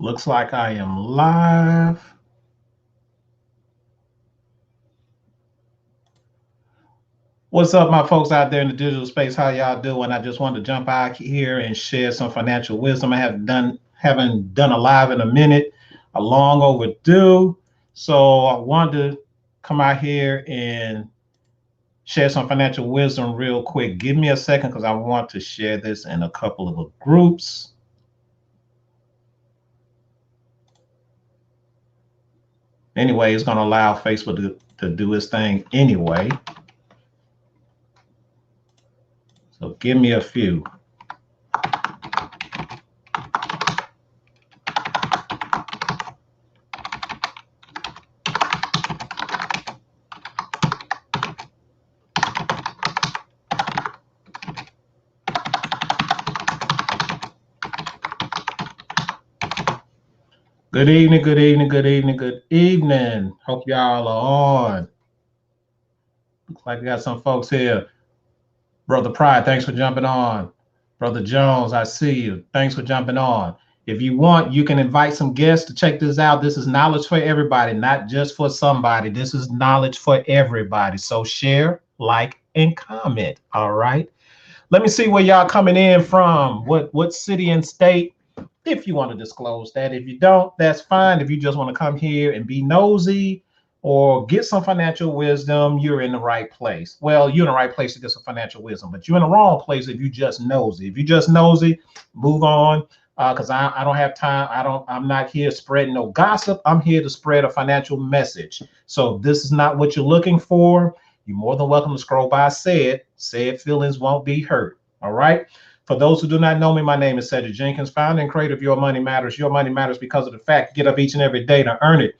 Looks like I am live. What's up, my folks out there in the digital space? How y'all doing? I just wanted to jump out here and share some financial wisdom. I haven't done a live in a minute, a long overdue. So I wanted to come out here and share some financial wisdom real quick. Give me a second because I want to share this in a couple of groups. Anyway, it's going to allow Facebook to do its thing anyway. So give me a few. Good evening, good evening, good evening, good evening. Hope y'all are on. Looks like we got some folks here. Brother Pride, thanks for jumping on. Brother Jones, I see you. Thanks for jumping on. If you want, you can invite some guests to check this out. This is knowledge for everybody, not just for somebody. This is knowledge for everybody. So share, like, and comment. All right. Let me see where y'all coming in from. What city and state? If you want to disclose that. If you don't, that's fine. If you just want to come here and be nosy or get some financial wisdom, you're in the right place. Well, you're in the right place to get some financial wisdom, but you're in the wrong place if you just nosy. If you just nosy, move on. Because I don't have time. I'm not here spreading no gossip. I'm here to spread a financial message. So this is not what you're looking for. You're more than welcome to scroll by. Said feelings won't be hurt. All right. For those who do not know me, my name is Cedric Jenkins, founder and creator of Your Money Matters. Your money matters because of the fact you get up each and every day to earn it.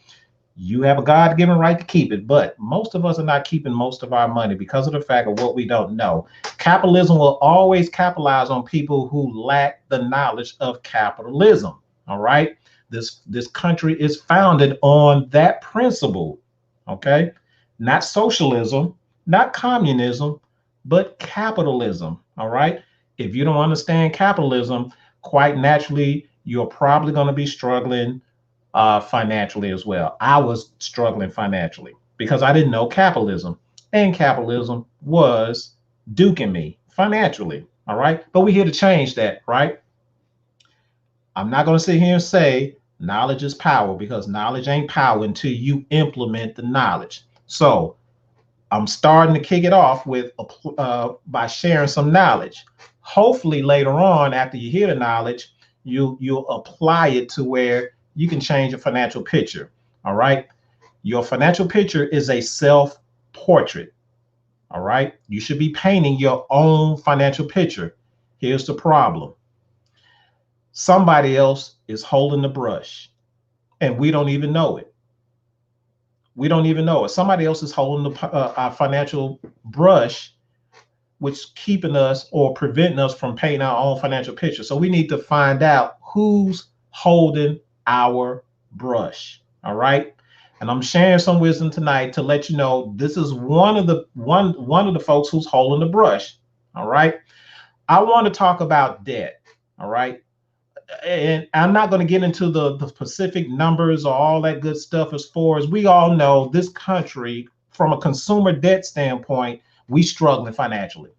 You have a God-given right to keep it, but most of us are not keeping most of our money because of the fact of what we don't know. Capitalism will always capitalize on people who lack the knowledge of capitalism. All right. This country is founded on that principle. Okay. Not socialism, not communism, but capitalism. All right. If you don't understand capitalism, quite naturally, you're probably going to be struggling financially as well. I was struggling financially because I didn't know capitalism, and capitalism was duking me financially. All right. But we're here to change that, right? I'm not going to sit here and say knowledge is power because knowledge ain't power until you implement the knowledge. So I'm starting to kick it off with by sharing some knowledge. Hopefully, later on, after you hear the knowledge, you'll apply it to where you can change your financial picture. All right. Your financial picture is a self portrait. All right. You should be painting your own financial picture. Here's the problem: somebody else is holding the brush, and we don't even know it. We don't even know it. Somebody else is holding our financial brush, which keeping us or preventing us from painting our own financial picture. So we need to find out who's holding our brush. All right. And I'm sharing some wisdom tonight to let you know this is one of the folks who's holding the brush. All right. I want to talk about debt. All right. And I'm not going to get into the specific numbers or all that good stuff. As far as we all know, this country, from a consumer debt standpoint, we struggling financially.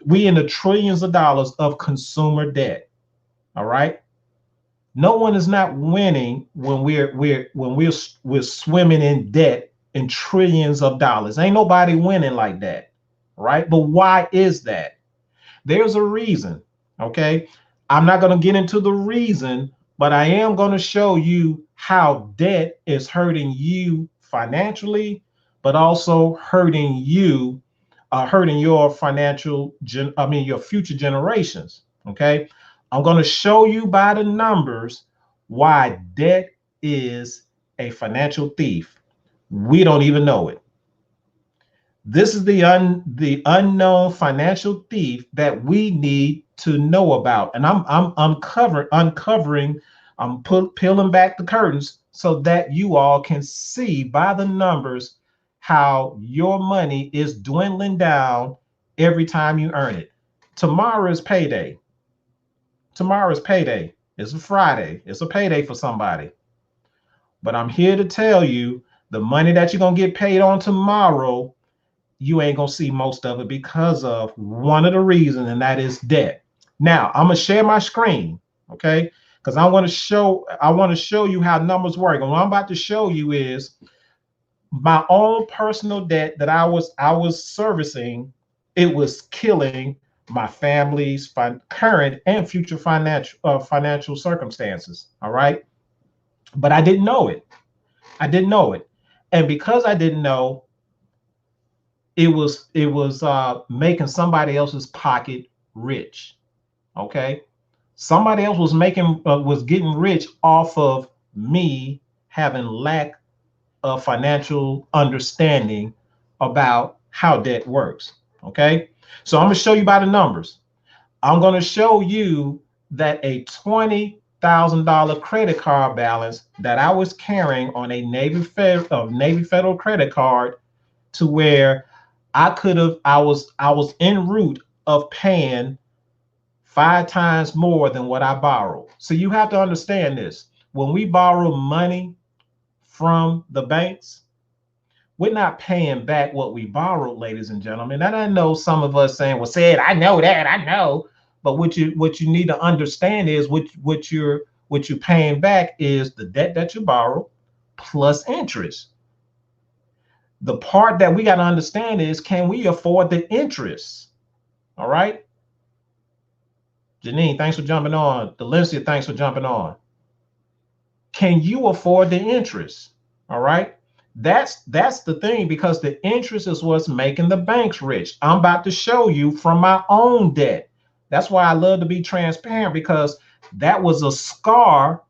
We in the trillions of dollars of consumer debt. All right. No one is not winning when we're swimming in debt in trillions of dollars. Ain't nobody winning like that. Right. But why is that? There's a reason. Okay. I'm not going to get into the reason, but I am going to show you how debt is hurting you financially, but also hurting you, hurting your your future generations. Okay. I'm going to show you by the numbers why debt is a financial thief. We don't even know it. This is the unknown financial thief that we need to know about, and I'm uncovering, peeling back the curtains so that you all can see by the numbers how your money is dwindling down every time you earn it. Tomorrow is payday. Tomorrow is payday. It's a Friday. It's a payday for somebody. But I'm here to tell you the money that you're going to get paid on tomorrow, you ain't going to see most of it because of one of the reasons, and that is debt. Now, I'm going to share my screen, okay? Because I want to show you how numbers work. And what I'm about to show you is my own personal debt that I was servicing. It was killing my family's current and future financial circumstances. All right, but I didn't know it. I didn't know it, and because I didn't know, it was making somebody else's pocket rich. Okay, somebody else was getting rich off of me having lack of financial understanding about how debt works. Okay, so I'm going to show you by the numbers. I'm going to show you that a $20,000 credit card balance that I was carrying on a Navy Federal credit card, to where I was en route of paying 5 times more than what I borrowed. So you have to understand this. When we borrow money from the banks, we're not paying back what we borrowed, ladies and gentlemen. And I know some of us saying, well, said, I know that, I know. But what you need to understand is what you're paying back is the debt that you borrowed plus interest. The part that we got to understand is, can we afford the interest? All right. Janine, thanks for jumping on. Delencia, thanks for jumping on. Can you afford the interest? All right. That's the thing, because the interest is what's making the banks rich. I'm about to show you from my own debt. That's why I love to be transparent, because that was a scar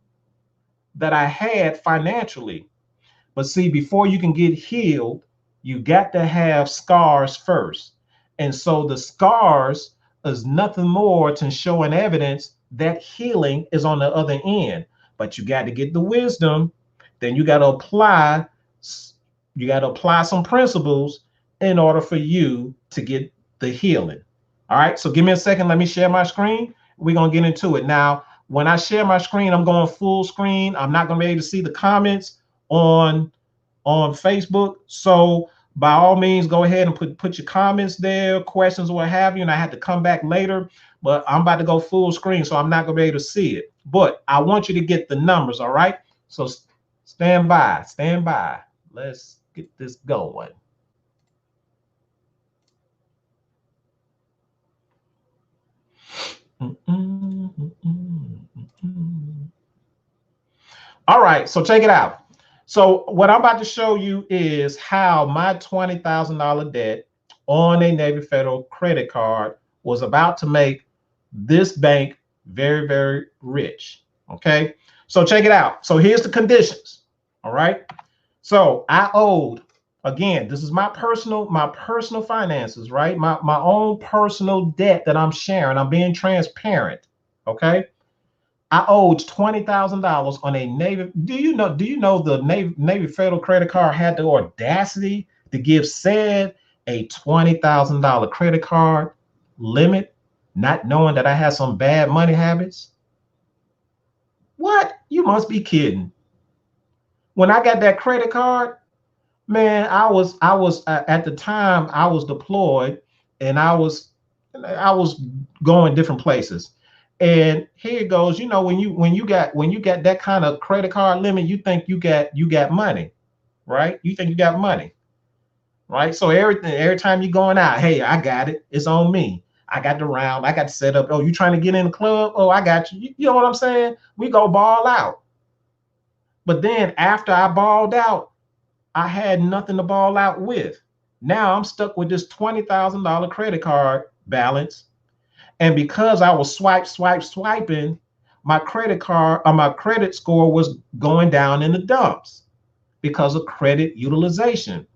that I had financially. But see, before you can get healed, you got to have scars first. And so the scars is nothing more than showing evidence that healing is on the other end. But you got to get the wisdom. Then you got to apply some principles in order for you to get the healing. All right, so give me a second. Let me share my screen. We're going to get into it. Now, when I share my screen, I'm going full screen. I'm not going to be able to see the comments on Facebook. So by all means, go ahead and put your comments there, questions, or what have you. And I had to come back later, but I'm about to go full screen, so I'm not going to be able to see it. But I want you to get the numbers, all right? So stand by. Let's get this going. All right, so check it out. So what I'm about to show you is how my $20,000 debt on a Navy Federal credit card was about to make this bank very, very rich. Okay, so check it out. So here's the conditions. All right, so I owed, again, this is my personal finances, right? My own personal debt that I'm sharing. I'm being transparent. Okay, I owed $20,000 on a Navy. Do you know the Navy Federal credit card had the audacity to give said a $20,000 credit card limit, not knowing that I had some bad money habits? What? You must be kidding. When I got that credit card, man, I was at the time I was deployed, and I was going different places. And here it goes. You know, when you got that kind of credit card limit, you think you got money, right? You think you got money, right? So every time you're going out, hey, I got it. It's on me. I got the round. I got to set up. Oh, you trying to get in the club? Oh, I got you. You know what I'm saying? We go ball out. But then after I balled out, I had nothing to ball out with. Now I'm stuck with this $20,000 credit card balance. And because I was swiping, my credit score was going down in the dumps because of credit utilization.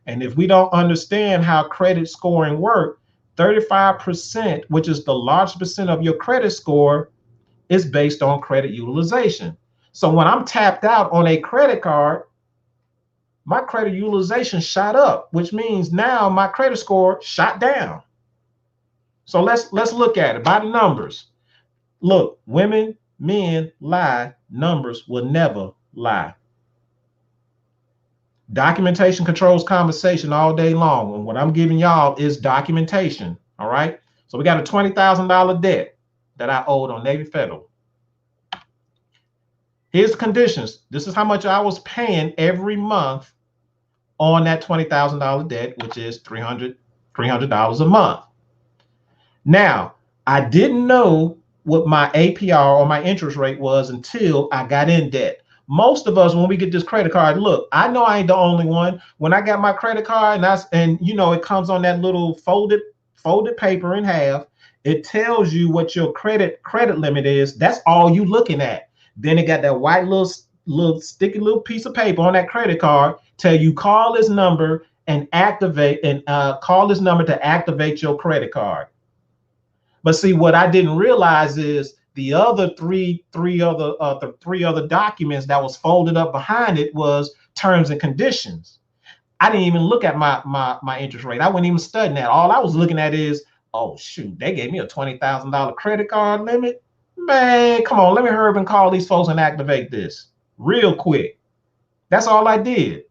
And if we don't understand how credit scoring works, 35%, which is the largest percent of your credit score, is based on credit utilization. So when I'm tapped out on a credit card, my credit utilization shot up, which means now my credit score shot down. So let's look at it by the numbers. Look, women, Men lie, numbers will never lie. Documentation controls conversation all day long. And what I'm giving y'all is documentation. All right. So we got a $20,000 debt that I owed on Navy Federal. Here's the conditions. This is how much I was paying every month on that $20,000 debt, which is $300 a month. Now, I didn't know what my APR or my interest rate was until I got in debt. Most of us, when we get this credit card, look, I know I ain't the only one. When I got my credit card, and you know, it comes on that little folded paper in half. It tells you what your credit limit is. That's all you looking at. Then it got that white little sticky little piece of paper on that credit card. Tell you call this number and activate, and call this number to activate your credit card. But see, what I didn't realize is the other three other documents that was folded up behind it was terms and conditions. I didn't even look at my interest rate. I wasn't even studying that. All I was looking at is, oh shoot, they gave me a $20,000 credit card limit. Man, come on, let me hurry up and call these folks and activate this real quick. That's all I did.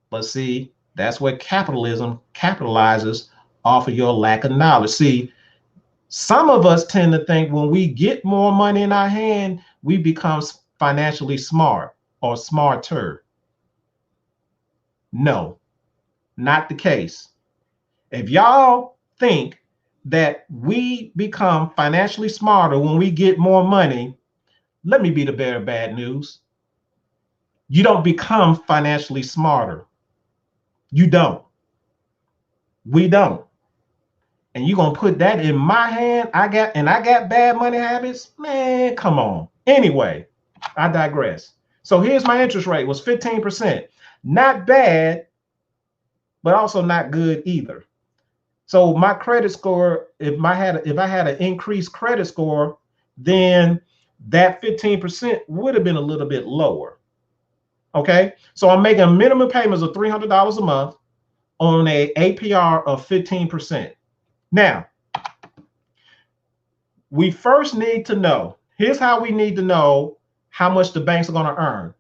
But see, that's where capitalism capitalizes off of your lack of knowledge. See, some of us tend to think when we get more money in our hand, we become financially smart or smarter. No, not the case. If y'all think that we become financially smarter when we get more money, let me be the bearer of bad news. You don't become financially smarter. You don't. We don't. And you're gonna put that in my hand. I got bad money habits. Man, come on. Anyway, I digress. So here's my interest rate was 15%. Not bad, but also not good either. So my credit score, if I had an increased credit score, then that 15% would have been a little bit lower. Okay, so I'm making minimum payments of $300 a month on a APR of 15%. Now, we first need to know, here's how we need to know how much the banks are going to earn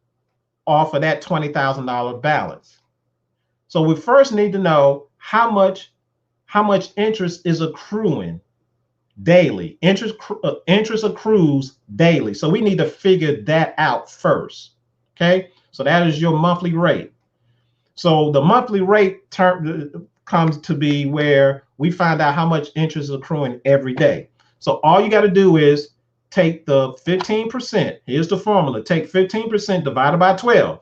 off of that $20,000 balance. So we first need to know how much interest is accruing daily. Interest accrues daily. So we need to figure that out first. Okay, so that is your monthly rate. So the monthly rate term comes to be where we find out how much interest is accruing every day. So all you got to do is take the 15%. Here's the formula. Take 15% divided by 12,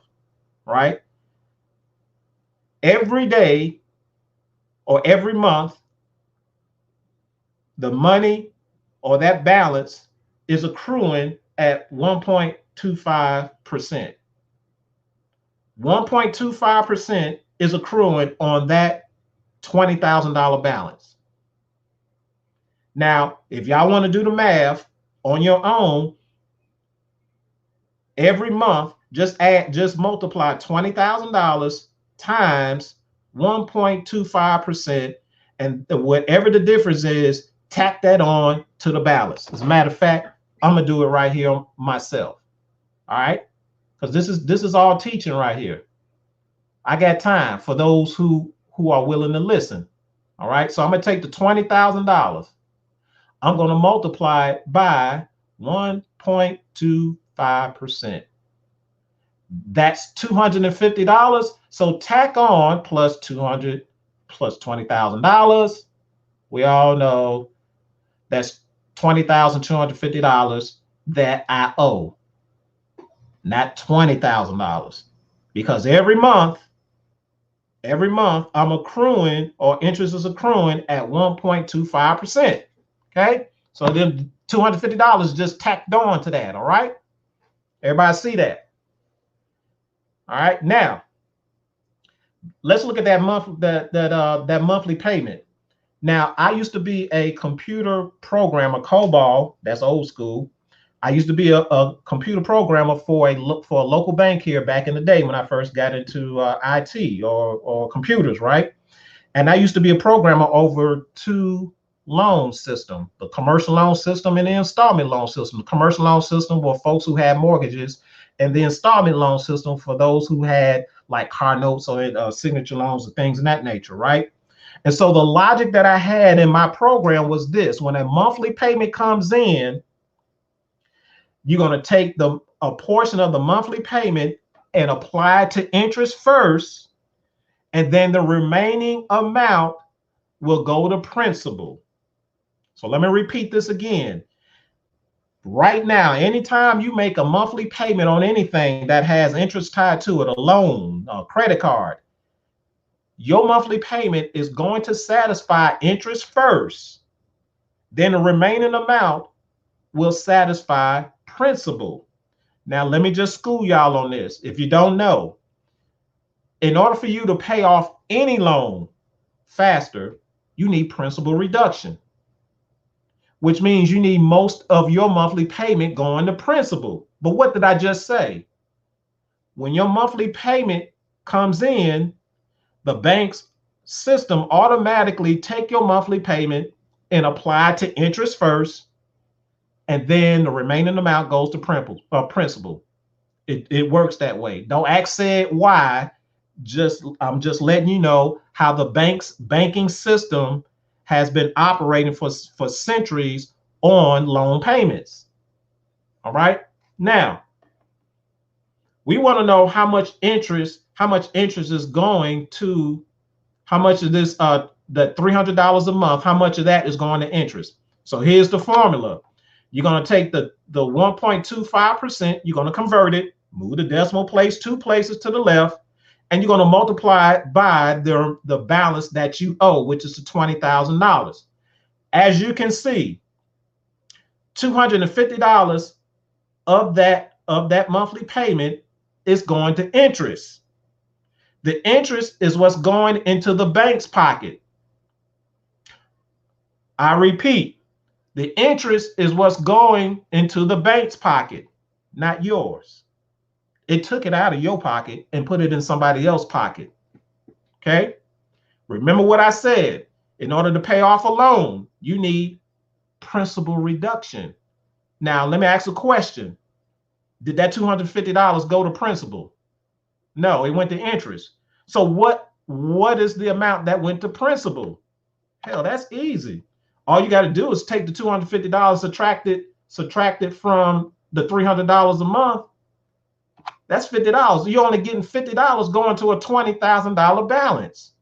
right? Every day or every month, the money or that balance is accruing at 1.25%. 1.25% is accruing on that $20,000 balance. Now, if y'all want to do the math on your own, every month, just multiply $20,000 times 1.25%, and whatever the difference is, tack that on to the balance. As a matter of fact, I'm gonna do it right here myself. All right, because this is all teaching right here. I got time for those who are willing to listen. All right, so I'm gonna take the $20,000. I'm gonna multiply it by 1.25%. That's $250. So tack on plus 200 plus $20,000. We all know that's $20,250 that I owe, not $20,000, because every month I'm accruing, or interest is accruing at 1.25%. Okay, so then $250 just tacked on to that. All right, everybody see that? All right, now let's look at that monthly payment. Now, I used to be a computer programmer, COBOL. That's old school. I used to be a computer programmer for a local bank here back in the day when I first got into IT or computers, right? And I used to be a programmer over 2 loan system, the commercial loan system and the installment loan system. The commercial loan system were folks who had mortgages, and the installment loan system for those who had like car notes or signature loans and things of that nature, right? And so the logic that I had in my program was this: when a monthly payment comes in, you're going to take a portion of the monthly payment and apply it to interest first, and then the remaining amount will go to principal. So let me repeat this again. Right now, anytime you make a monthly payment on anything that has interest tied to it, a loan, a credit card, your monthly payment is going to satisfy interest first. Then the remaining amount will satisfy principal. Now, let me just school y'all on this. If you don't know, in order for you to pay off any loan faster, you need principal reduction, which means you need most of your monthly payment going to principal. But what did I just say? When your monthly payment comes in, the bank's system automatically take your monthly payment and apply to interest first, and then the remaining amount goes to principal. It works that way. Don't ask said why. I'm just letting you know how the bank's banking system has been operating for centuries on loan payments. All right. Now, we want to know how much interest is going to, how much of this the $300 a month, how much of that is going to interest. So here's the formula. You're going to take the 1.25%, you're going to convert it, move the decimal place 2 places to the left, and you're going to multiply it by the balance that you owe, which is the $20,000. As you can see, $250 of that monthly payment is going to interest. The interest is what's going into the bank's pocket. I repeat, the interest is what's going into the bank's pocket, not yours. It took it out of your pocket and put it in somebody else's pocket. Okay? Remember what I said. In order to pay off a loan, you need principal reduction. Now, let me ask a question. Did that $250 go to principal? No, it went to interest. So what is the amount that went to principal? Hell, that's easy. All you got to do is take the $250, subtract it from the $300 a month. That's $50. You're only getting $50 going to a $20,000 balance.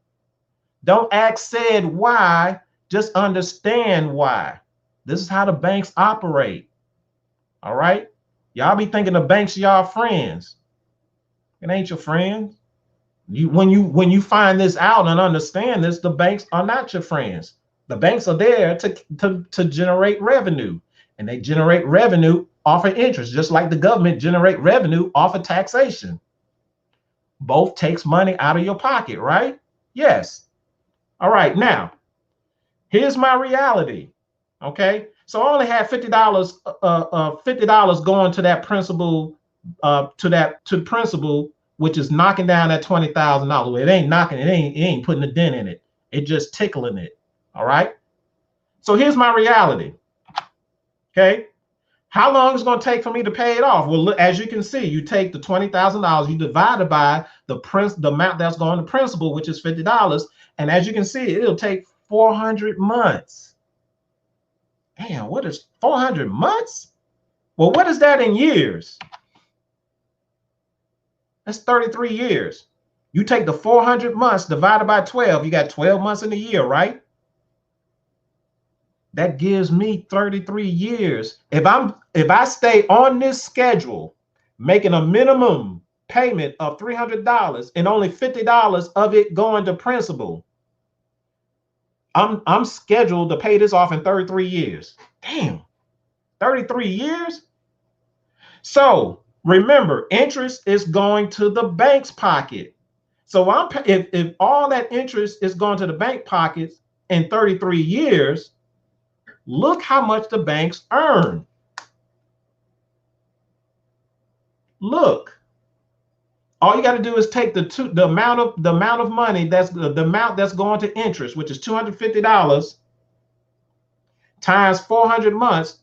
Don't ask said why, just understand why. This is how the banks operate. All right? Y'all be thinking the banks are y'all friends. It ain't your friends. When you find this out and understand this, the banks are not your friends. The banks are there to generate revenue, and they generate revenue off of interest, just like the government generate revenue off of taxation. Both takes money out of your pocket, right? Yes. All right, now, here's my reality, okay? So I only had $50 going to that principal, to principal, which is knocking down that $20,000. It ain't knocking, it ain't putting a dent in it. It just tickling it, all right? So here's my reality, okay? How long is it going to take for me to pay it off? Well, look, as you can see, you take the $20,000, you divide it by the amount that's going to principal, which is $50. And as you can see, it'll take 400 months. Damn, what is 400 months? Well, what is that in years? That's 33 years. You take the 400 months divided by 12, you got 12 months in a year, right? That gives me 33 years. If I stay on this schedule, making a minimum payment of $300 and only $50 of it going to principal, I'm scheduled to pay this off in 33 years. Damn, 33 years? So remember, interest is going to the bank's pocket. So if all that interest is going to the bank pockets in 33 years, look how much the banks earn. Look, all you got to do is take the amount of money that's the amount that's going to interest, which is $250, times 400 months,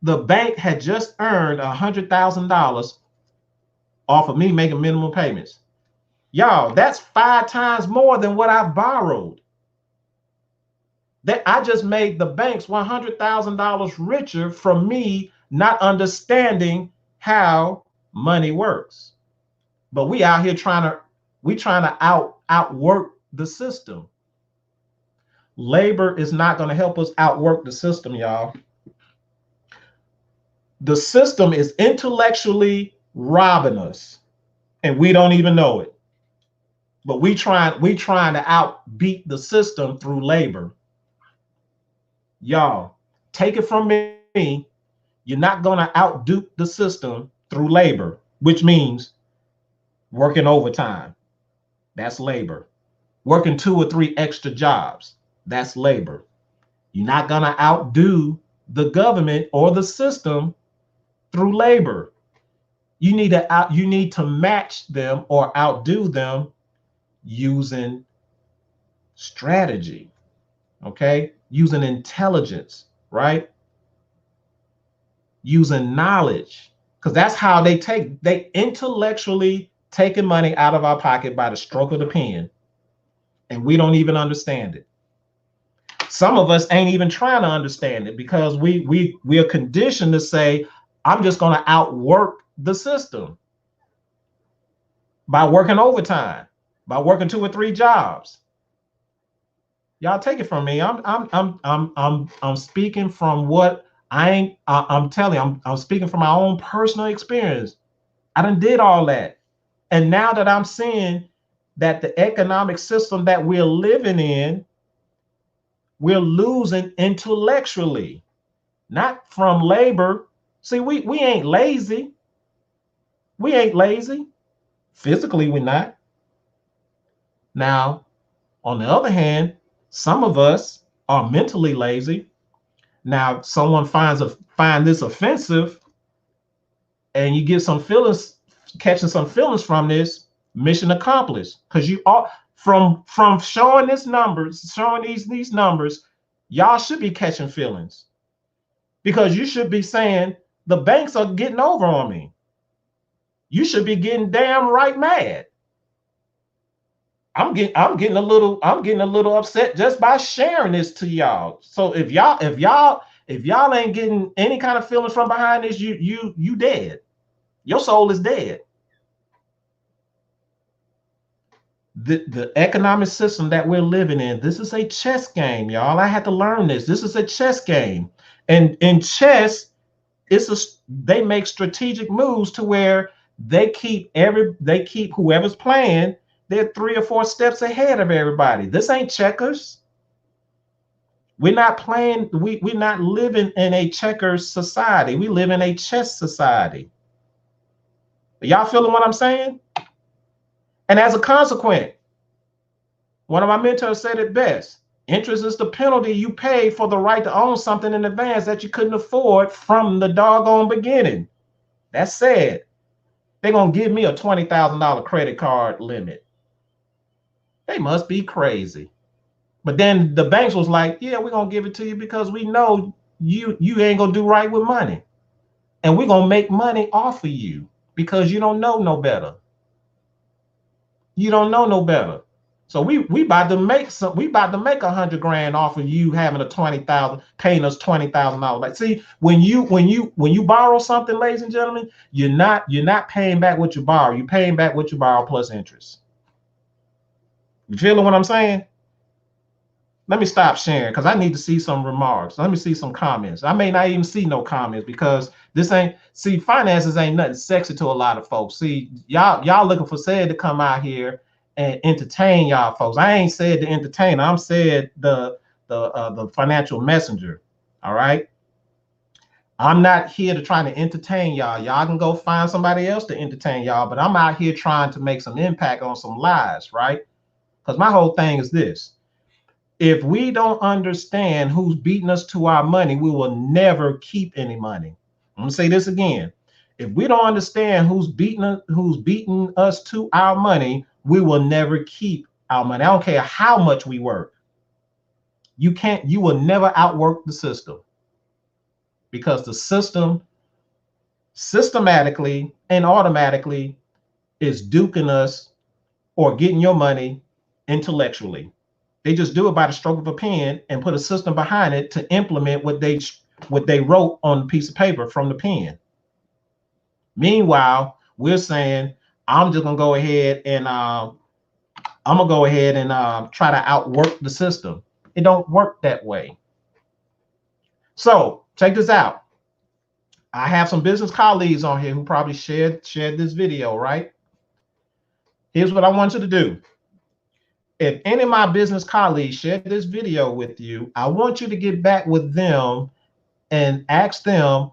the bank had just earned $100,000 off of me making minimum payments. Y'all, that's 5 times more than what I borrowed. That I just made the banks $100,000 richer from me not understanding how money works. But we out here trying to outwork the system. Labor is not going to help us outwork the system, y'all. The system is intellectually robbing us, and we don't even know it. But we trying to outbeat the system through labor. Y'all, take it from me. You're not going to outdo the system through labor, which means working overtime. That's labor. Working 2 or 3 extra jobs. That's labor. You're not going to outdo the government or the system through labor. You need to match them or outdo them using strategy, okay? Using intelligence, right? Using knowledge, because that's how they intellectually taking money out of our pocket by the stroke of the pen, and we don't even understand it. Some of us ain't even trying to understand it because we are conditioned to say, I'm just going to outwork the system by working overtime, by working 2 or 3 jobs. Y'all take it from me. I'm speaking from what I'm telling you. I'm speaking from my own personal experience. I done did all that, and now that I'm seeing that the economic system that we're living in, we're losing intellectually, not from labor. See, we ain't lazy. We ain't lazy. Physically, we're not. Now, on the other hand, some of us are mentally lazy. Now, someone find this offensive, and you get some feelings, catching some feelings from this. Mission accomplished, because you are from showing these numbers, y'all should be catching feelings, because you should be saying the banks are getting over on me. You should be getting damn right mad. I'm getting a little upset just by sharing this to y'all. So if y'all ain't getting any kind of feelings from behind this, you dead. Your soul is dead. The economic system that we're living in, this is a chess game, y'all. I had to learn this. This is a chess game. And in chess, they make strategic moves to where they keep whoever's playing, they're 3 or 4 steps ahead of everybody. This ain't checkers. We're not playing, we're not living in a checkers society. We live in a chess society. Y'all feeling what I'm saying? And as a consequence, one of my mentors said it best: interest is the penalty you pay for the right to own something in advance that you couldn't afford from the doggone beginning. That's sad. They're going to give me a $20,000 credit card limit. They must be crazy. But then the banks was like, yeah, we're going to give it to you because we know you ain't going to do right with money. And we're going to make money off of you because you don't know no better. You don't know no better. So we about to make $100 grand off of you having a 20,000, paying us $20,000. Like, see, when you borrow something, ladies and gentlemen, you're not paying back what you borrow. You're paying back what you borrow plus interest. You feeling what I'm saying? Let me stop sharing because I need to see some remarks. Let me see some comments. I may not even see no comments because finances ain't nothing sexy to a lot of folks. See, y'all looking for Said to come out here and entertain y'all folks. I ain't said the entertainer. I'm said the financial messenger. All right. I'm not here to try to entertain y'all. Y'all can go find somebody else to entertain y'all, but I'm out here trying to make some impact on some lives, right? Because my whole thing is this: if we don't understand who's beating us to our money, we will never keep any money. I'm gonna say this again: if we don't understand who's beating us to our money, we will never keep our money. I don't care how much we work. You will never outwork the system, because the system systematically and automatically is duking us or getting your money intellectually. They just do it by the stroke of a pen and put a system behind it to implement what they wrote on a piece of paper from the pen. Meanwhile, we're saying, I'm just gonna go ahead and try to outwork the system. It don't work that way. So check this out. I have some business colleagues on here who probably shared this video, right? Here's what I want you to do. If any of my business colleagues shared this video with you, I want you to get back with them and ask them,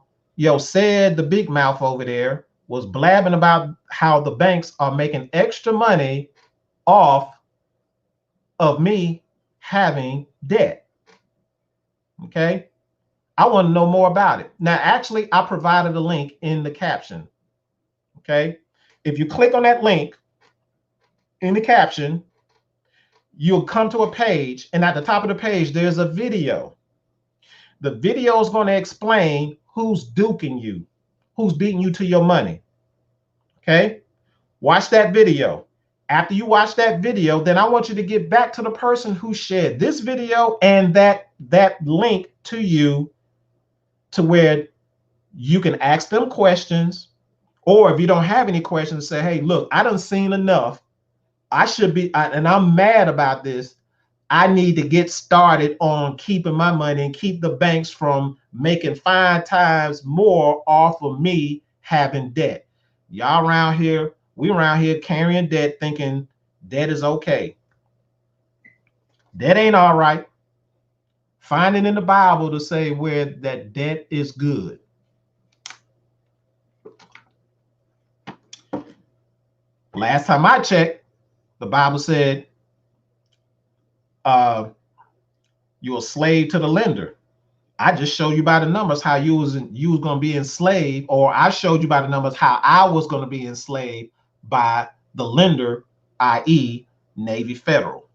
said the big mouth over there was blabbing about how the banks are making extra money off of me having debt. Okay. I want to know more about it. Now, actually, I provided a link in the caption. Okay. If you click on that link in the caption, you'll come to a page, and at the top of the page, there's a video. The video is going to explain who's duking you, who's beating you to your money. Okay. Watch that video. After you watch that video, then I want you to get back to the person who shared this video and that link to you, to where you can ask them questions, or if you don't have any questions, say, hey, look, I done seen enough. And I'm mad about this. I need to get started on keeping my money and keep the banks from making 5 times more off of me having debt. Y'all around here, we around here carrying debt, thinking debt is okay. Debt ain't all right. Find it in the Bible to say where that debt is good. Last time I checked, the Bible said you're a slave to the lender. I just showed you by the numbers how you was going to be enslaved, or I showed you by the numbers how I was going to be enslaved by the lender, i.e. Navy Federal.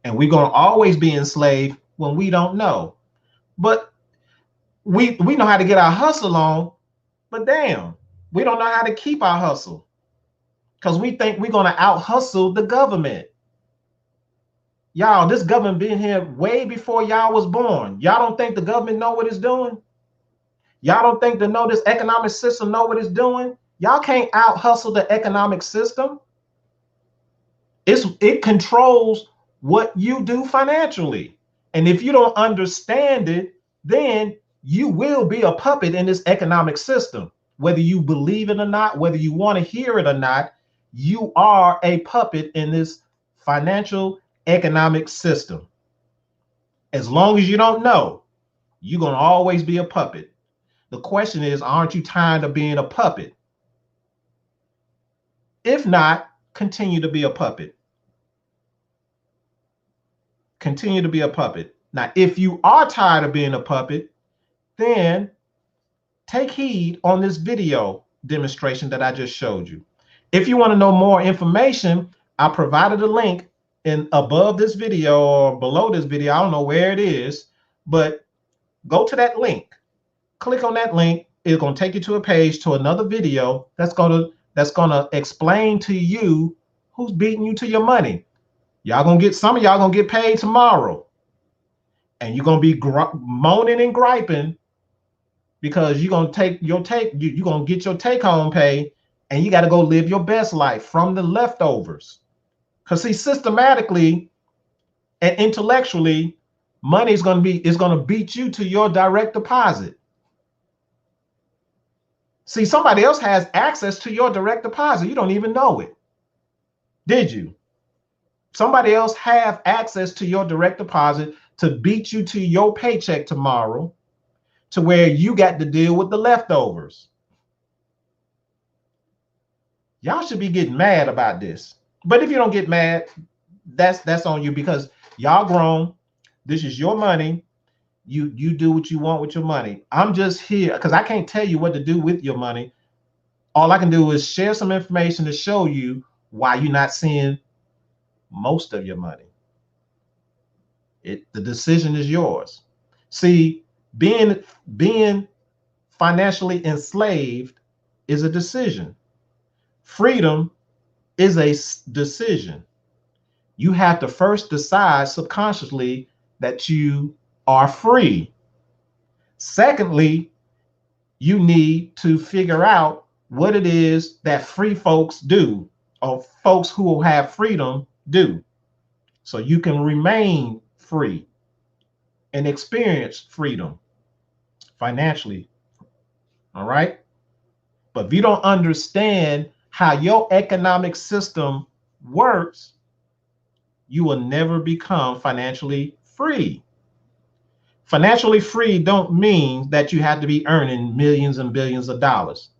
And we're going to always be enslaved when we don't know. But we know how to get our hustle on, but damn, we don't know how to keep our hustle, because we think we're going to out hustle the government. Y'all, this government been here way before y'all was born. Y'all don't think the government know what it's doing? Y'all don't think this economic system know what it's doing? Y'all can't out hustle the economic system. It controls what you do financially. And if you don't understand it, then you will be a puppet in this economic system. Whether you believe it or not, whether you want to hear it or not, you are a puppet in this financial economic system. As long as you don't know, you're going to always be a puppet. The question is, aren't you tired of being a puppet? If not, continue to be a puppet. Continue to be a puppet. Now, if you are tired of being a puppet, then take heed on this video demonstration that I just showed you. If you want to know more information, I provided a link above this video or below this video. I don't know where it is, but go to that link. Click on that link. It's going to take you to a page, to another video that's going to explain to you who's beating you to your money. Some of y'all gonna get paid tomorrow, and you're gonna be moaning and griping because you're gonna get your take-home pay, and you got to go live your best life from the leftovers. Because see, systematically and intellectually, money is gonna beat you to your direct deposit. See, somebody else has access to your direct deposit. You don't even know it. Did you? Somebody else have access to your direct deposit to beat you to your paycheck tomorrow, to where you got to deal with the leftovers. Y'all should be getting mad about this. But if you don't get mad, that's on you, because y'all grown. This is your money. You do what you want with your money. I'm just here because I can't tell you what to do with your money. All I can do is share some information to show you why you're not seeing most of your money. The decision is yours. See, being financially enslaved is a decision. Freedom is a decision. You have to first decide subconsciously that you are free. Secondly, you need to figure out what it is that free folks do, or folks who have freedom do, so you can remain free and experience freedom financially. All right. But if you don't understand how your economic system works, you will never become financially free. Financially free don't mean that you have to be earning millions and billions of dollars.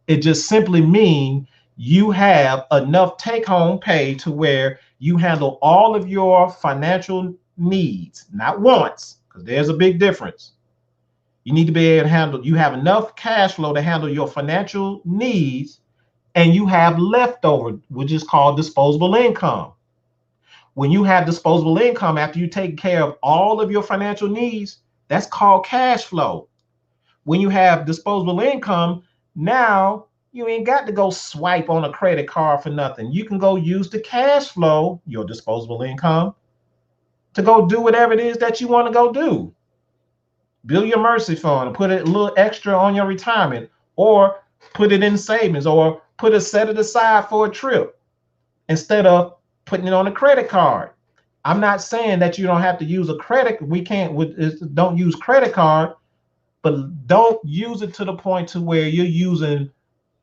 It just simply means you have enough take-home pay to where you handle all of your financial needs, not wants, because there's a big difference. You need to be able to handle, you have enough cash flow to handle your financial needs, and you have leftover, which is called disposable income. When you have disposable income after you take care of all of your financial needs, that's called cash flow. When you have disposable income, now you ain't got to go swipe on a credit card for nothing. You can go use the cash flow, your disposable income, to go do whatever it is that you want to go do. Build your emergency fund and put a little extra on your retirement, or put it in savings, or set it aside for a trip instead of putting it on a credit card. I'm not saying that you don't have to use a credit. Don't use credit card, but don't use it to the point to where you're using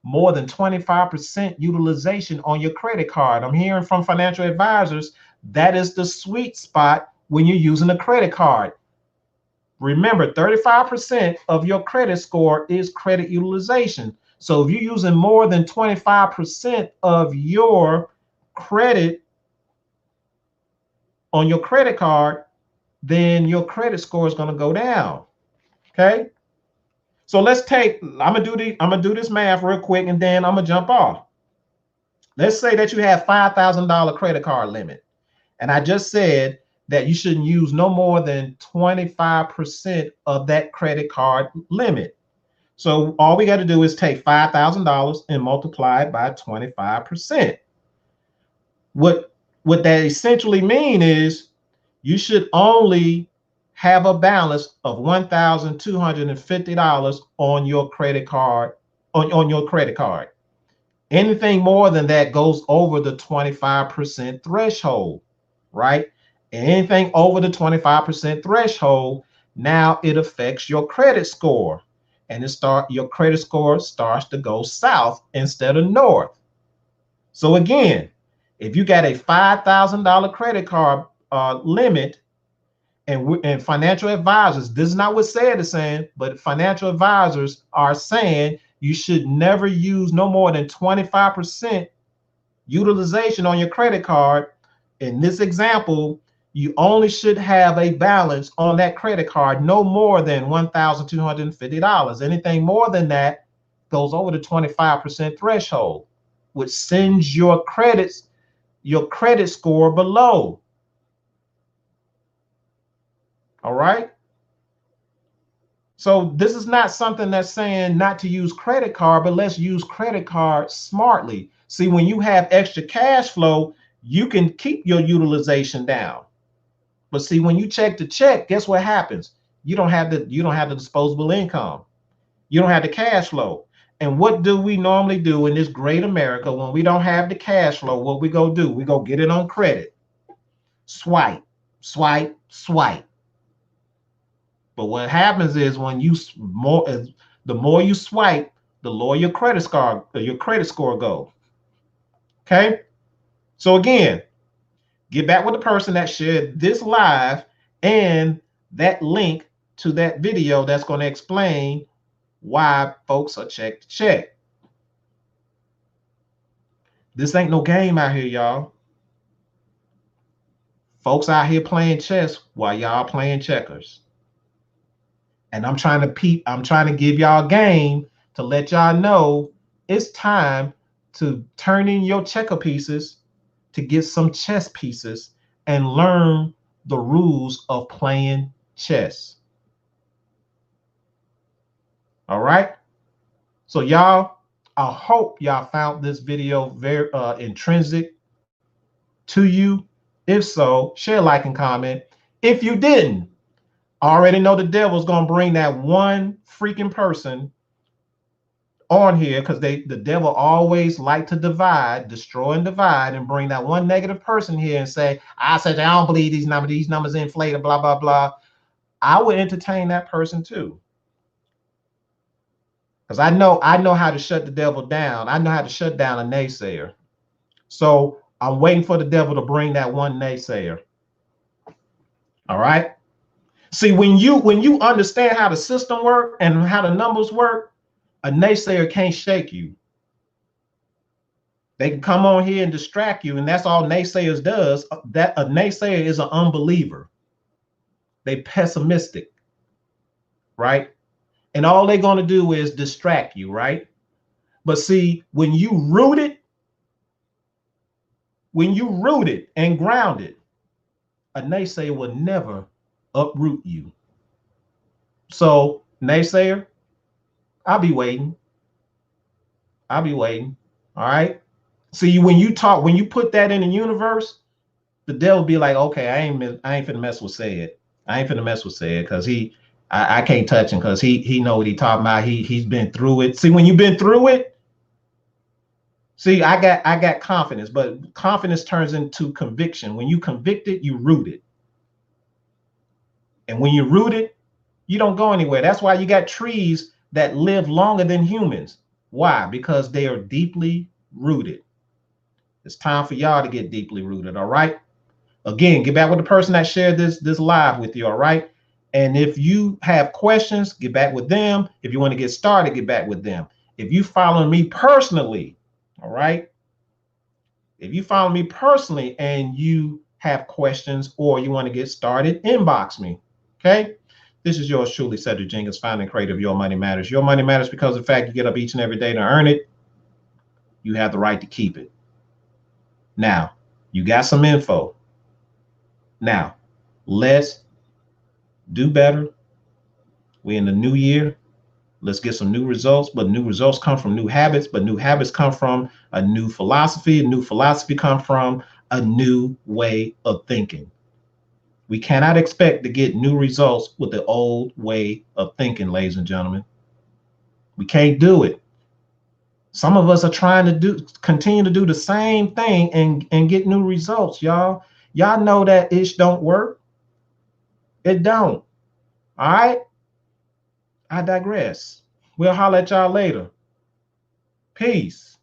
more than 25% utilization on your credit card. I'm hearing from financial advisors that is the sweet spot when you're using a credit card. Remember, 35% of your credit score is credit utilization. So if you're using more than 25% of your credit on your credit card, then your credit score is going to go down. Okay. So I'm gonna do this math real quick, and then I'm gonna jump off. Let's say that you have $5,000 credit card limit. And I just said that you shouldn't use no more than 25% of that credit card limit. So all we got to do is take $5,000 and multiply it by 25%. What that essentially mean is you should only have a balance of $1,250 on your credit card, on your credit card. Anything more than that goes over the 25% threshold, right? Anything over the 25% threshold, now it affects your credit score, and your credit score starts to go south instead of north. So again, if you got a $5,000 credit card limit, and financial advisors, this is not what SAID is saying, but financial advisors are saying you should never use no more than 25% utilization on your credit card. In this example, you only should have a balance on that credit card no more than $1,250. Anything more than that goes over the 25% threshold, which sends your credit score below. All right. So this is not something that's saying not to use credit card, but let's use credit card smartly. See, when you have extra cash flow, you can keep your utilization down. But see, when you check the check, guess what happens? You don't have the disposable income. You don't have the cash flow. And what do we normally do in this great America when we don't have the cash flow? What we go do? We go get it on credit. Swipe, swipe, swipe. But what happens is the more you swipe, the lower your credit score go. Okay. So again, get back with the person that shared this live and that link to that video that's going to explain why folks are check to check. This ain't no game out here, y'all. Folks out here playing chess while y'all playing checkers. And I'm trying to give y'all a game to let y'all know it's time to turn in your checker pieces to get some chess pieces and learn the rules of playing chess. All right. So y'all, I hope y'all found this video very intrinsic to you. If so, share, like, and comment. If you didn't, I already know the devil's gonna bring that one freaking person on here, because the devil always like to divide, destroy and divide, and bring that one negative person here and say, I said I don't believe these numbers inflated, blah blah blah. I would entertain that person too, because I know how to shut the devil down. I know how to shut down a naysayer. So I'm waiting for the devil to bring that one naysayer. All right. See, when you understand how the system works and how the numbers work, a naysayer can't shake you. They can come on here and distract you, and that's all naysayers does. That a naysayer is an unbeliever. They pessimistic, right? And all they're going to do is distract you, right? But see, when you root it and ground it, a naysayer will never uproot you. So, naysayer, I'll be waiting. I'll be waiting. All right. See, when you put that in the universe, the devil be like, okay, I ain't finna mess with Said. I ain't finna mess with Said, because I can't touch him, because he know what he talking about. He's been through it. See, when you've been through it, see, I got confidence, but confidence turns into conviction. When you convicted, you root it. And when you root it, you don't go anywhere. That's why you got trees that live longer than humans. Why? Because they are deeply rooted. It's time for y'all to get deeply rooted, all right? Again, get back with the person that shared this live with you, all right? And if you have questions, get back with them. If you want to get started, get back with them. If you follow me personally, all right? If you follow me personally and you have questions or you want to get started, inbox me, okay? This is yours truly, Cedric Jenkins, founder and creator of Your Money Matters. Your money matters because of the fact you get up each and every day to earn it. You have the right to keep it. Now, you got some info. Now, let's do better. We're in the new year. Let's get some new results, but new results come from new habits, but new habits come from a new philosophy. A new philosophy come from a new way of thinking. We cannot expect to get new results with the old way of thinking, ladies and gentlemen. We can't do it. Some of us are trying to continue to do the same thing and get new results, y'all. Y'all know that ish don't work. It don't. All right. I digress. We'll holler at y'all later. Peace.